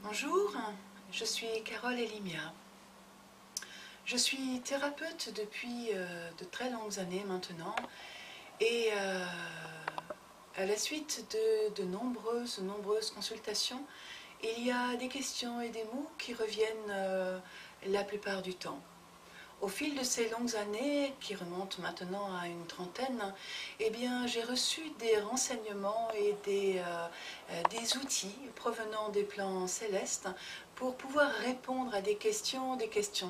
Bonjour, je suis Carole Elimia. Je suis thérapeute depuis de très longues années maintenant et à la suite de nombreuses consultations, il y a des questions et des mots qui reviennent la plupart du temps. Au fil de ces longues années, qui remontent maintenant à une trentaine, eh bien, j'ai reçu des renseignements et des outils provenant des plans célestes pour pouvoir répondre à des questions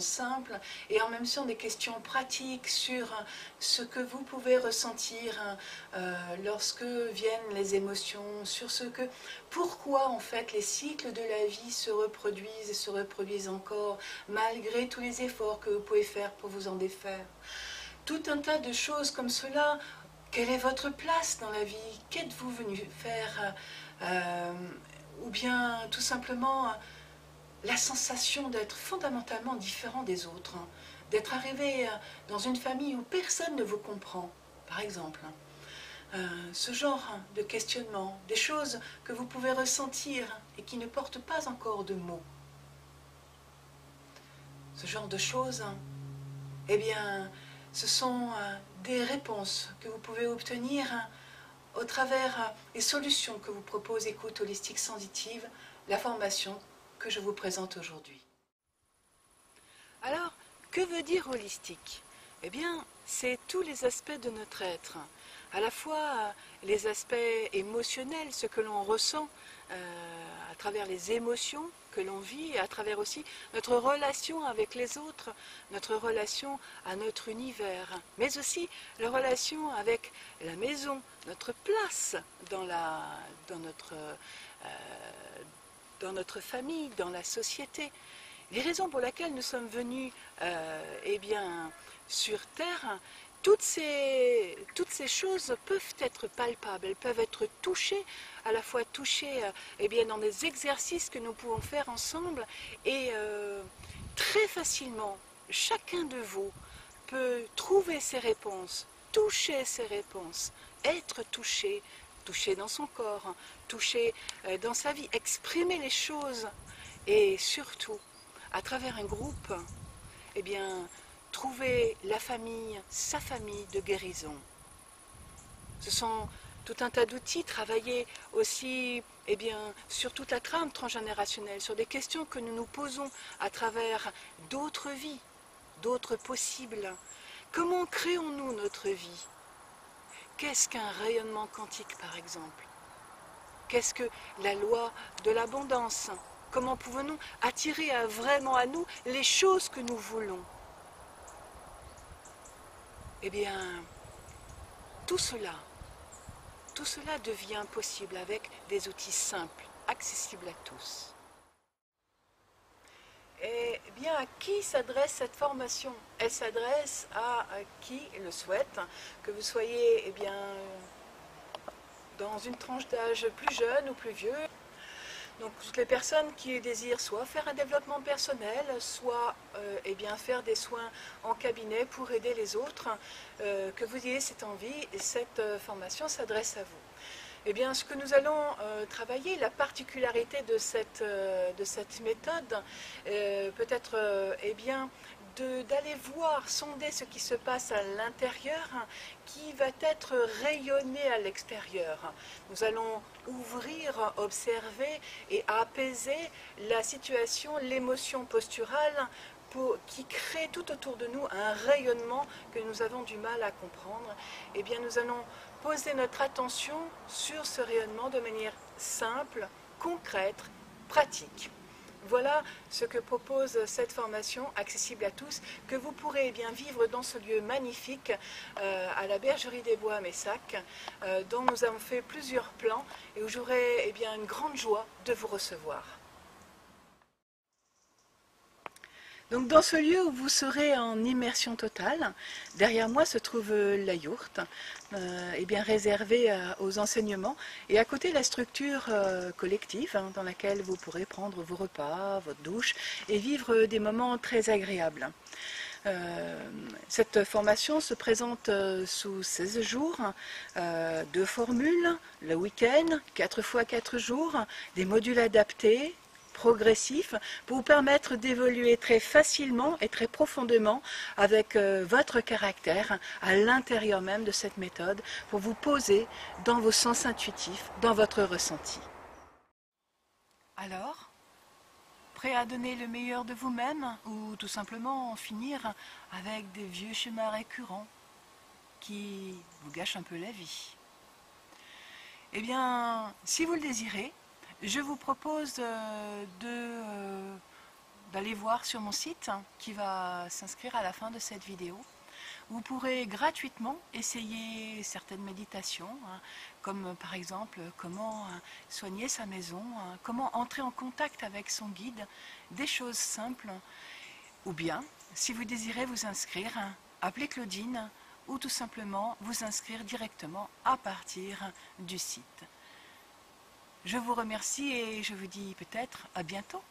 simples et en même temps des questions pratiques sur ce que vous pouvez ressentir lorsque viennent les émotions, sur pourquoi en fait les cycles de la vie se reproduisent et se reproduisent encore malgré tous les efforts que vous pouvez faire pour vous en défaire. Tout un tas de choses comme cela. Quelle est votre place dans la vie? Qu'êtes-vous venu faire? Ou bien tout simplement la sensation d'être fondamentalement différent des autres, d'être arrivé dans une famille où personne ne vous comprend, par exemple. Ce genre de questionnement, des choses que vous pouvez ressentir et qui ne portent pas encore de mots. Ce genre de choses, eh bien, ce sont des réponses que vous pouvez obtenir au travers des solutions que vous propose Écoute Holistique Sensitive, la formation que je vous présente aujourd'hui. Alors, que veut dire holistique? Eh bien, c'est tous les aspects de notre être, à la fois les aspects émotionnels, ce que l'on ressent à travers les émotions que l'on vit, et à travers aussi notre relation avec les autres, notre relation à notre univers, mais aussi la relation avec la maison, notre place dans notre famille, dans la société. Les raisons pour lesquelles nous sommes venus eh bien, sur Terre, toutes ces choses peuvent être palpables, elles peuvent être touchées, à la fois touchées eh bien, dans des exercices que nous pouvons faire ensemble et très facilement, chacun de vous peut trouver ses réponses, toucher ses réponses, être touché, toucher dans son corps, toucher dans sa vie, exprimer les choses et surtout, à travers un groupe, eh bien, trouver la famille, sa famille de guérison. Ce sont tout un tas d'outils, travailler aussi eh bien, sur toute la trame transgénérationnelle, sur des questions que nous nous posons à travers d'autres vies, d'autres possibles. Comment créons-nous notre vie? Qu'est-ce qu'un rayonnement quantique, par exemple? Qu'est-ce que la loi de l'abondance? Comment pouvons-nous attirer vraiment à nous les choses que nous voulons? Eh bien, tout cela devient possible avec des outils simples, accessibles à tous. Et bien, à qui s'adresse cette formation? Elle s'adresse à qui le souhaite, que vous soyez eh bien, dans une tranche d'âge plus jeune ou plus vieux. Donc toutes les personnes qui désirent soit faire un développement personnel, soit eh bien, faire des soins en cabinet pour aider les autres, que vous ayez cette envie, et cette formation s'adresse à vous. Eh bien, ce que nous allons travailler, la particularité de cette méthode, peut-être eh bien, d'aller voir, sonder ce qui se passe à l'intérieur, qui va être rayonné à l'extérieur. Nous allons ouvrir, observer et apaiser la situation, l'émotion posturale, qui crée tout autour de nous un rayonnement que nous avons du mal à comprendre. Eh bien, nous allons poser notre attention sur ce rayonnement de manière simple, concrète, pratique. Voilà ce que propose cette formation accessible à tous, que vous pourrez eh bien, vivre dans ce lieu magnifique à la Bergerie des Bois à Messac, dont nous avons fait plusieurs plans et où j'aurai eh bien, une grande joie de vous recevoir. Donc dans ce lieu où vous serez en immersion totale, derrière moi se trouve la yourte, eh bien réservée aux enseignements, et à côté la structure collective dans laquelle vous pourrez prendre vos repas, votre douche et vivre des moments très agréables. Cette formation se présente sous 16 jours, 2 formules, le week-end, 4 fois 4 jours, des modules adaptés progressif pour vous permettre d'évoluer très facilement et très profondément avec votre caractère à l'intérieur même de cette méthode pour vous poser dans vos sens intuitifs, dans votre ressenti. Alors, prêt à donner le meilleur de vous-même ou tout simplement en finir avec des vieux schémas récurrents qui vous gâchent un peu la vie? Eh bien, si vous le désirez, je vous propose d'aller voir sur mon site qui va s'inscrire à la fin de cette vidéo. Vous pourrez gratuitement essayer certaines méditations, comme par exemple comment soigner sa maison, comment entrer en contact avec son guide, des choses simples. Ou bien, si vous désirez vous inscrire, appelez Claudine ou tout simplement vous inscrire directement à partir du site. Je vous remercie et je vous dis peut-être à bientôt.